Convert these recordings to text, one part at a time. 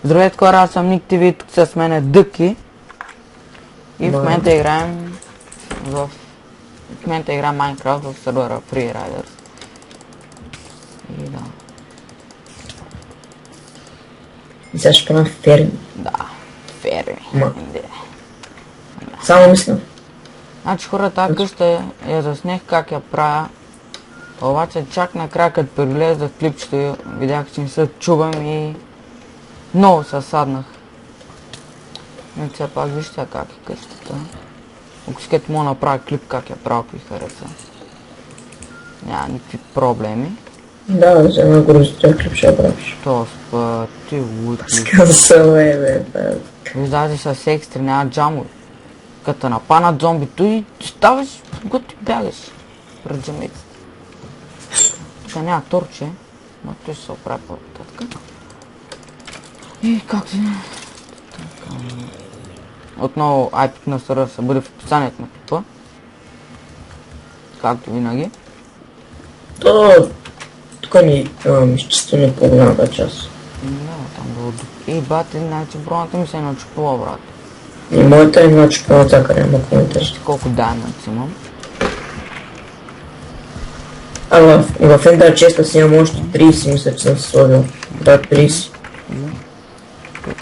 Здравейте хора, аз съм Ник ТВ, тук с мен е Дъки. И в момента играем Майнкрафт в сервера Freeriders. И да. И сега ще правим ферми. Да, ферми. Само мисля. Значи хора, тази къща я заснех как я правя. Обаче чак накрая като прилезах в клипчето видях, че не се чувам и много се саднах. Но все пак вижте как е къщата. Ако искате мога да направя клип как я правя, ако ви хареса. Няма никакви проблеми. Да, за една горозител клип ще правиш. То спати луд. Скъсове, бе. Виждате с екстри, няма джамове. Като напанат зомбито и ставаш, когато ти бягаш пред джамите. Тук няма торче, но той ще се оправи по-нататък. И как се... Отново IP на сервера ще бъде в описанието на клипа. Както винаги. Тук ни изчистваме по-голямата част. Да, там било дух. И бате, значи броната ми се е начупила, брат. И моята е начупила така, няма коментар. Колко даймънци имам. В Ender честа си имам още 30, мисля, че съм се сложил. Да, 30.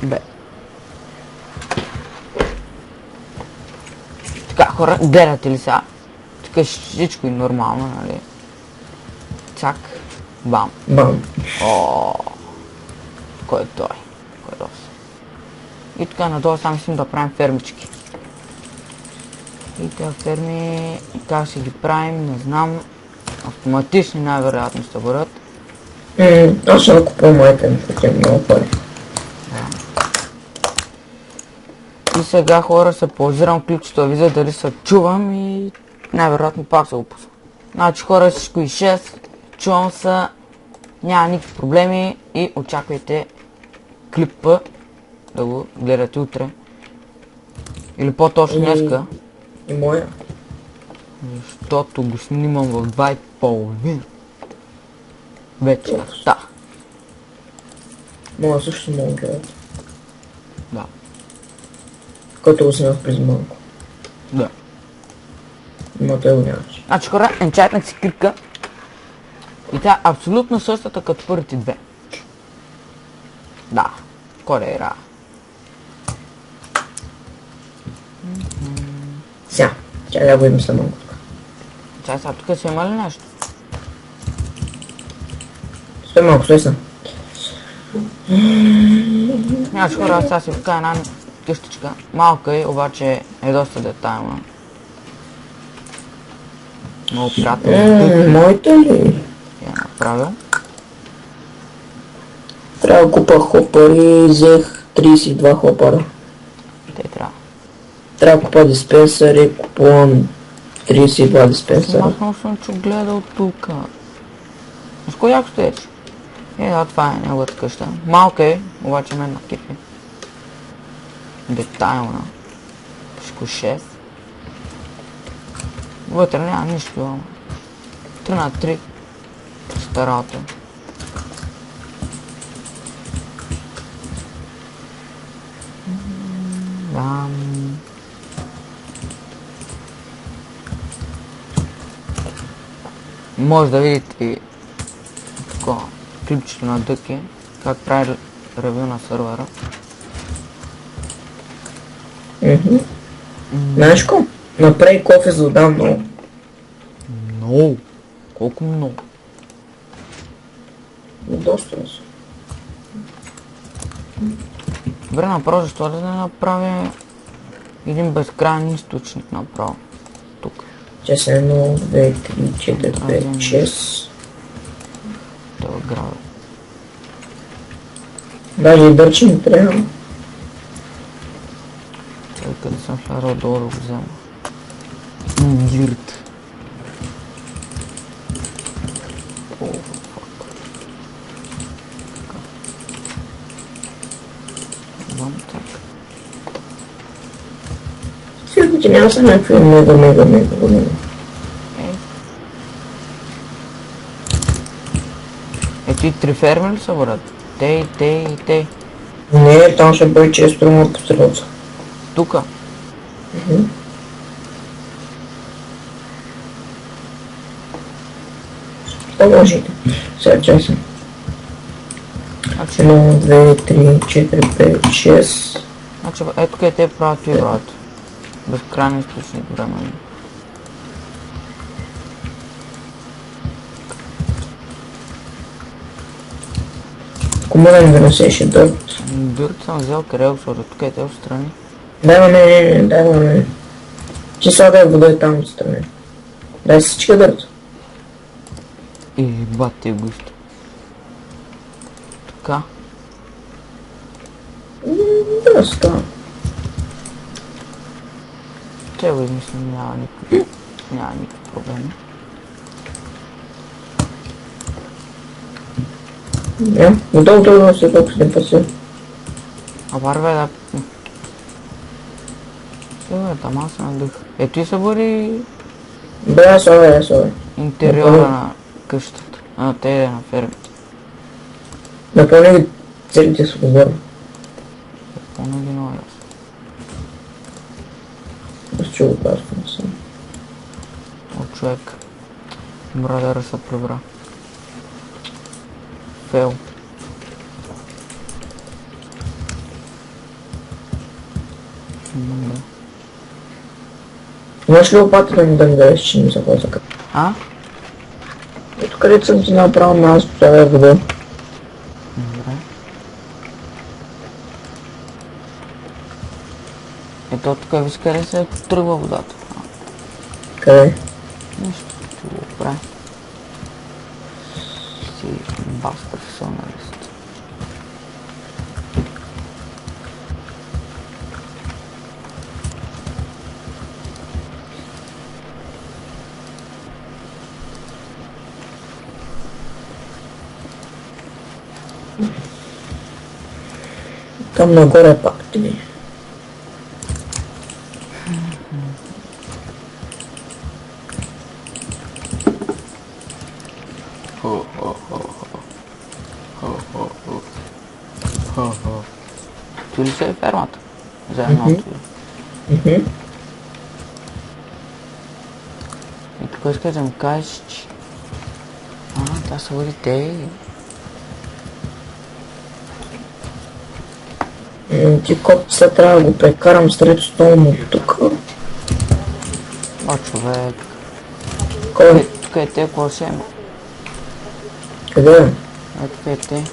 Бе. Така хора, гледате ли сега? Тук всичко е нормално, нали? Чак. Бам. Бам. Кой е той? Кой е дос? И тук надолу само искам да правим фермички. И тези ферми, как ще ги правим, не знам. Автоматични най-вероятно ще бъдат. Аз ще купувам айтем, които е много пари. И сега хора се паузирам клипчето да видя дали се чувам и най-вероятно пак се го пусна. Значи хора, всичко и 6, чувам се, няма никакви проблеми и очаквайте клипа да го гледате утре. Или по-точно днеска. И моя? Защото го снимам в 2:30. Вечерта. Моя също мога да гледат. Да. Който го снимах преди малко. Да. Но той го нямаш. Значи хора, енчайтнах си клипка. И тя е абсолютно същата като първите две. Да. Кой да играе? Сега, тя да го измисля малко тук. Сега тук си има ли нещо? Стой малко, стой съм. Значи хора, сега си покажа една къщичка. Малка е, обаче е доста детайлна. Много приятелно. Моята ли? Я направил. Трябва да купа хопари, взех 32 хопара. Те трябва. Трябва да купа диспенсъри, купувам 32 диспенсъра. Махнал съм, че гледал тука. С кой яко стоеш? Да, това е неговата къща. Малка е, обаче мен на кипи. Детайлна. Всичко 6. Вътре няма нищо, ама. 3 на 3. Старата. Може да видите и такова клипчето на Дъки, как прави ревю на сервера. Знаеш ко? Направи кофе за да дам много. Много? Колко много? Доста не са. Добре, направо, защо да не направи един безкрайен източник направо? Тук. Че са 1, 2, 3, 4, 5, 6. Това града. Даже и дърчи не трябва. Чакай, къде съм шарал долу да го взема. Гирт. О, фак. Знам так. Сигурно, че няма са някакви мега големи. Ти три ферми ли са, брат? Те. Не, там ще бъде често има по средата. Тука. Да можете. Сега чакай. Значи, 1, 2, 3, 4, 5, 6. значи ето къде те правят и брат. Безкрайни източник време. Кому да ми донесеше дърт? Дърт съм взел къде, защото тук е те отстрани. Дай ма не, дай ма не. Ти слагай вода и там отстрани. Дай всички дърт. И бати е густо. Така. Да, става. Те го измислим, няма никакви проблеми. Не, удобно се толкова не паси. А барве да... Сега там аз се надух. Ето и са бъде Да, слагай, слагай. интериора на къщата. А, те е на фермите. Напълни ги целите с отбора. Поне ги много ясно. Аз че го казвам съм. От човек. Брадъра се прибра. Фейл. Да. Имаш ли лопата да ми дадеш, че не се ползва? А? Ето където съм ти направил място, сега е вода. Добре. Ето тук виж къде се тръгва водата. Къде? Нищо, ще го правя. Си бастър соналист. Там нагоре пак ти. Tu ли се е фермата? За едното. И тук искаш да ми кажеш, че... Това са бъде те. Ти коп сега трябва да го прекарам сред стола му тук. О, човек. Кой? Тук е те, какво ще има? Къде е? Тук е те.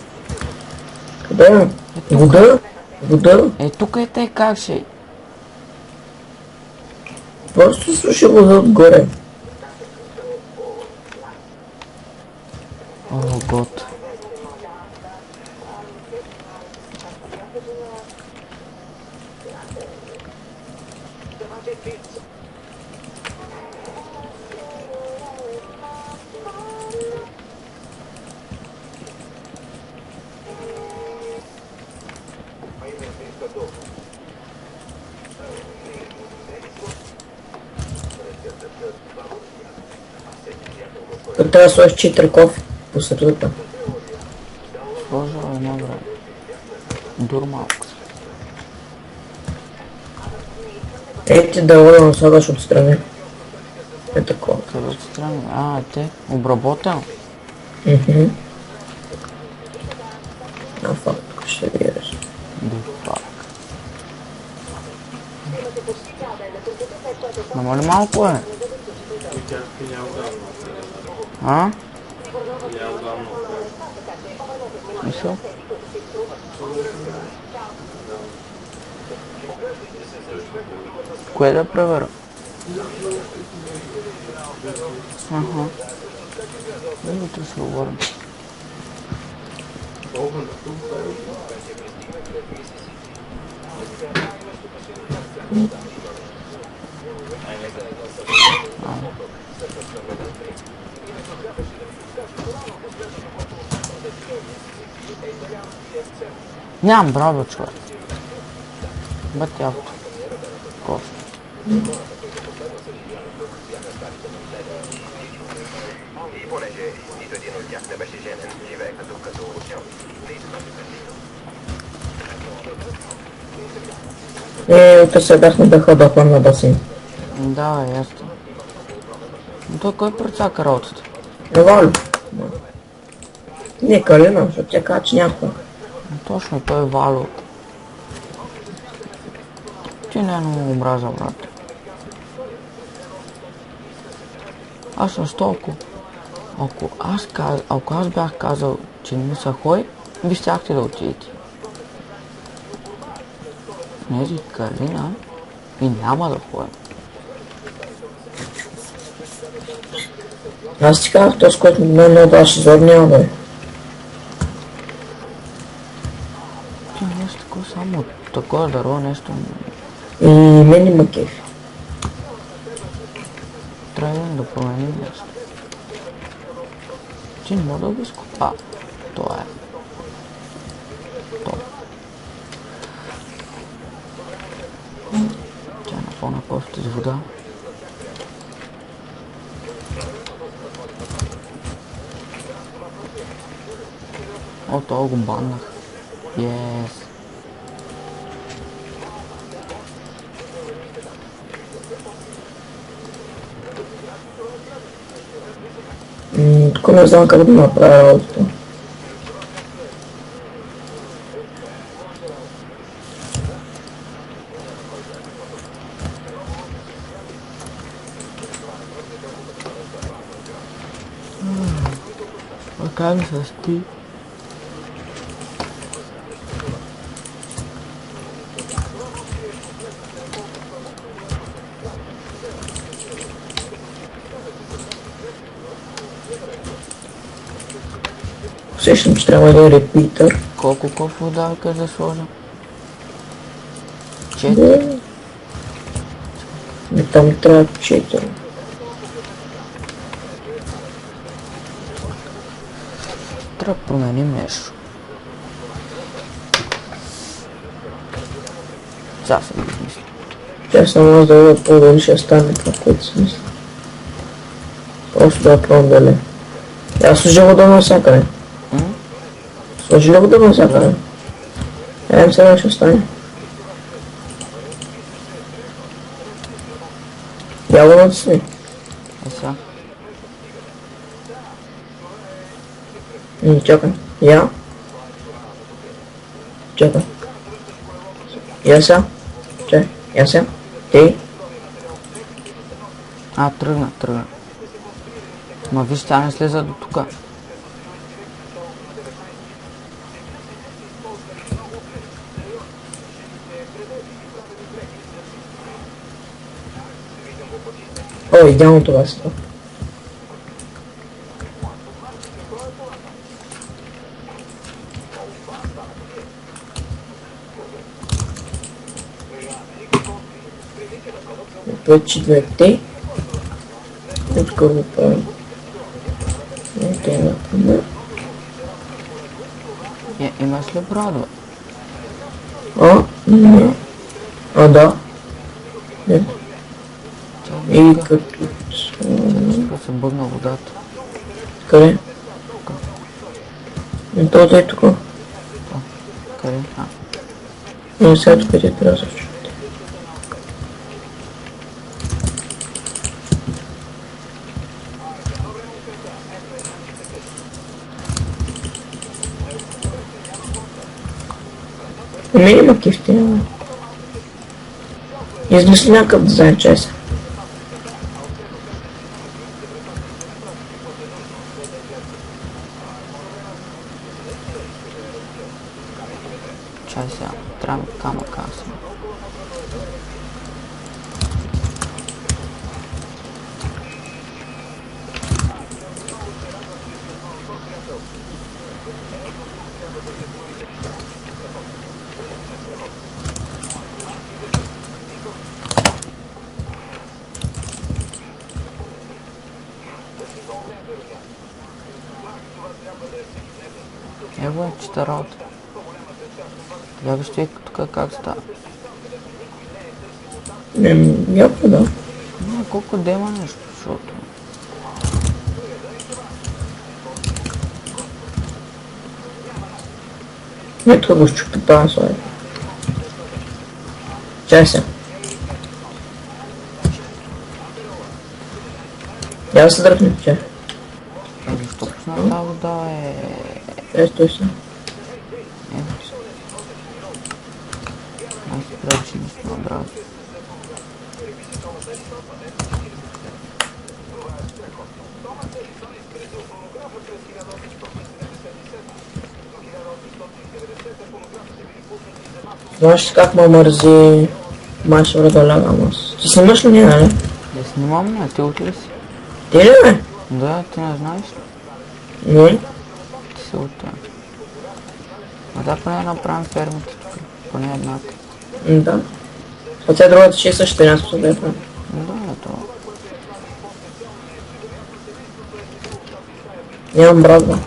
Къде е? Вода? Вода? Тук е те, как ще? Просто слушай вода отгоре. О, год. Тук трябва да сложиш 4 кофи по средата. Сложа едно време. Дур малко. Ети да вода наслагаш отстрани. Е такова. Къде отстрани? Те. Обработено. А факт, тук ще видиш. Фак. Намали малко е. А? Мисъл? Кое да проверя? Утре ще говорим. Нямам браво, човек. Батявто. Кофе. Утре се бяхме да ходахме на басейн. Да, ясно. Но той кой прецака работата? Валю. Не Калина, защото тя каза, че някой. Точно той е Вало. Ти не е много омраза, брат. Аз съм толкова. Ако аз бях казал, че не са хой, ви щяхте да отидете. Не си Калина и няма да ходим. Аз ти казах, този, който мен не отдаваше зор, няма да е. Ти нещо такова, само такова дърво нещо. И мен има кеф. Трябва да променим нещо. Ти не мога да го изкопа. Това е. То. Тя е напълна кофта с вода. О, това го баннах. Yes. Тук не знам как да направя работата. Как ми се спи? Усещам, че трябва да е репитър. Колко кофе удавка да сложа? 4. Там трябва 4. Трябва да променим нещо. Сега съм го измисля. Тя само да бъде по-дали ще стане това, което си мисля. Просто да пробвам дали. Аз служа вода навсякъде. Сложи ли вода навсякъде? Еем сега ще стане. Я го натисни. Е сега. Чакай. Я. Чакай. Я сега. Чакай. Я сега. Ти. Тръгна. Ма виж, тя не слиза до тука. О, идеално това си. Вече двете. И тук го правим. Ето една пъна. Имаш ли брадва? Не. Да. Не. И Тя като... да се бъдна водата. Къде? Това е тук. Къде? Но сега тук ти трябва да се чуете. Не има кифти, няма. Измисли някакъв дизайн, чай се. Чай сега, трябва ми камък аз. Ево е, чета работа. Я вижте тук как става. Яко да. Не, колко дема нещо, защото... Ето го щупи тази слайд. Чай се. Я да се дръпне, чай. Защо пусна тази вода Стой се. Аз пречи не сме образно. Знаеш как ме мързи майстора да лягам аз. Ти снимаш ли ние, нали? Да снимам, не, ти от ли си? Ти ли бе? Да, ти не знаеш ли? Не. Ти си от това. А да поне направим фермата тук. Поне едната. Да. А тя другата ще е същата, няма смисъл да я правим. Да, това. Нямам брадва.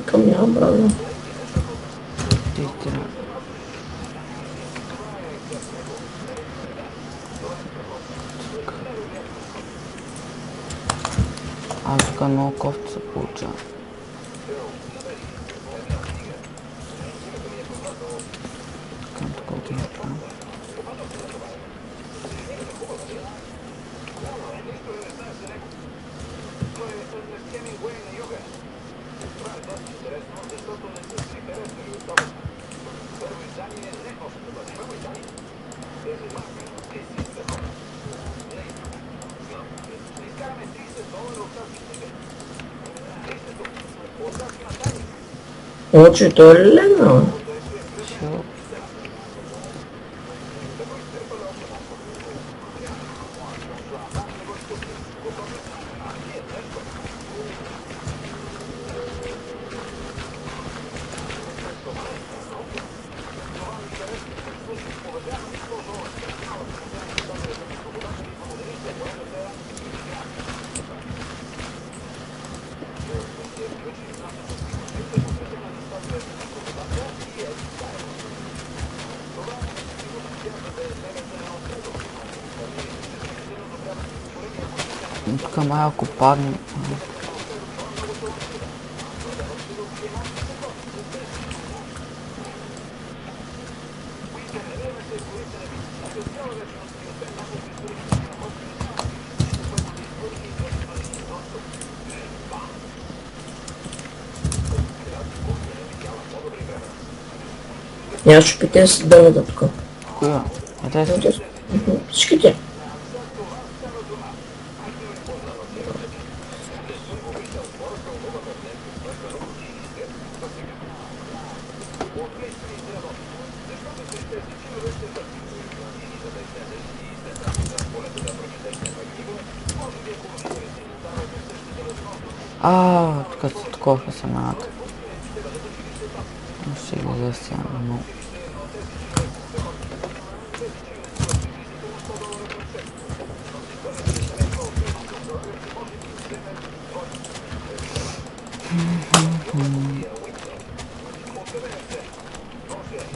Към нямам брадва. Истина. Тук много кофти се получава. Тук от има това. Очи, той е ли легнал? Сигурно. Тук малко падне. Нямаш чупите с дървата тук. Коя? Къде си? Всичките. Тук са такова семената. Ще ги засяна много.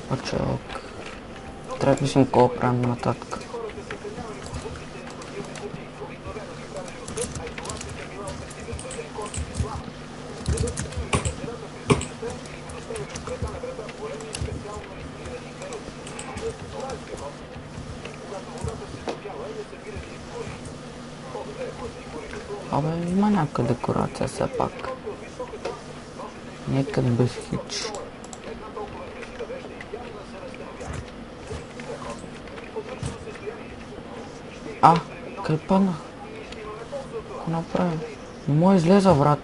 Пачок. Трябва да мислим какво правим нататък. Има някаква декорация все пак. Някъде без хич. Къде паднах? Какво направим? Не мога излеза, брат.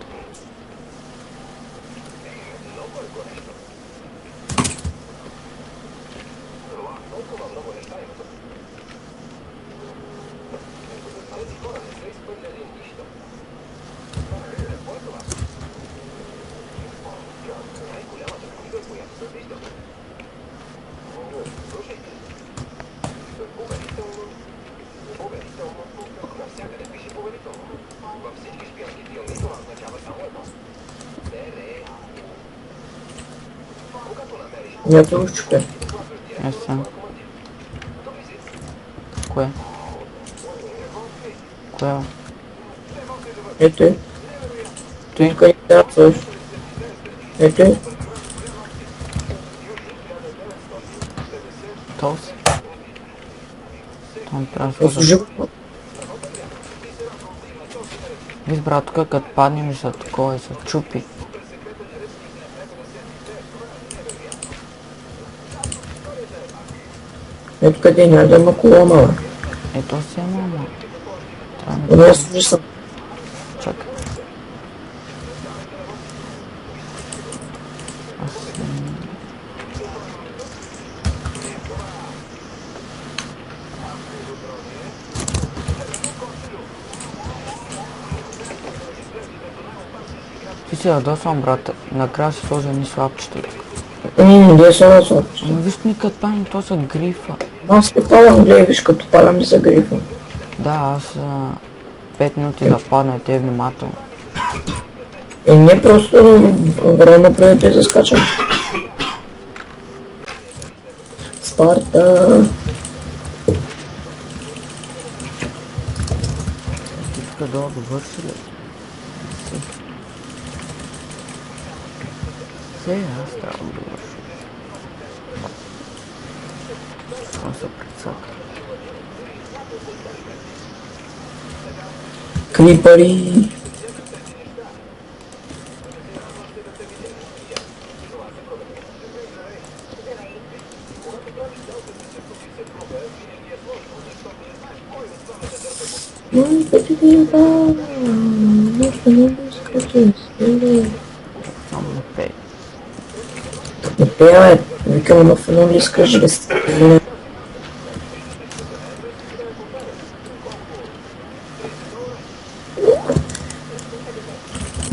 Някой го щупя. Ясно. Кое? Кое? Ето е. Той? Тук не трябва да сложиш. Ето е. Този. Там трябва да Това сложа. живо. Виж брат, тук като паднем и са такова и се чупи. Ето къде няма да има колона, бе. Ето си е мама. Трябва Но да аз служи съм. чакай. Аз ти си ядосвам, брат. Накрая си сложа ни слабчета тук. Где са разлад? Ама виж ми като пани, то са грифа. Аз не палям, гледай, виж, като палям и за грифа. Да, аз 5 минути да падна и те внимателно. Не просто време преди да заскачам. Спарта. Иска да довърши ли? Сега аз трябва да довърши. Това се прецака. Крипари. Ой, потихоньку. Нужно не скачать. Само не пей. Не пея, викам на фоно ли искаш да сте.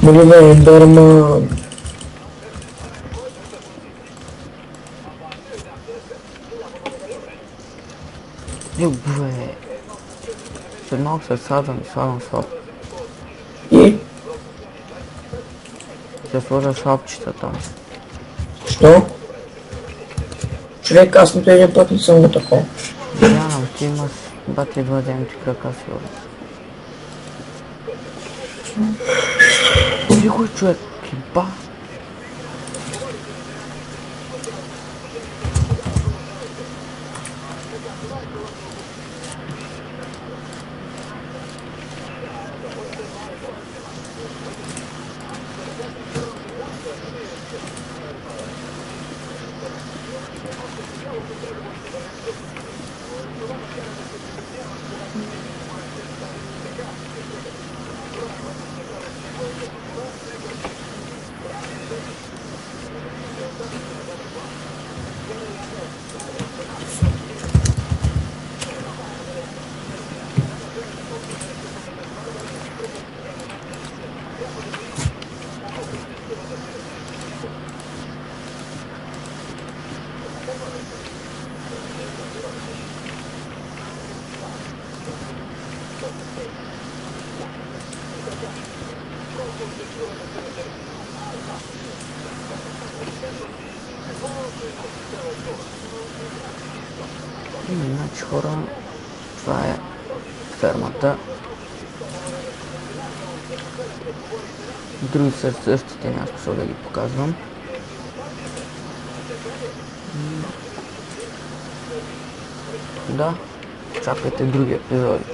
Моливе, Дорма. Бе. След малко се сядам и слагам слаб. И? Ще сложа слабчета там. Що? Човек, аз нито един път не съм го такова. Вярвам, ти имаш бати владен ти крака сигурно. Тихо човек, киба. Значи хора, това е фермата. Други са същите, няма смисъл да ги показвам. Да, чакайте други епизоди.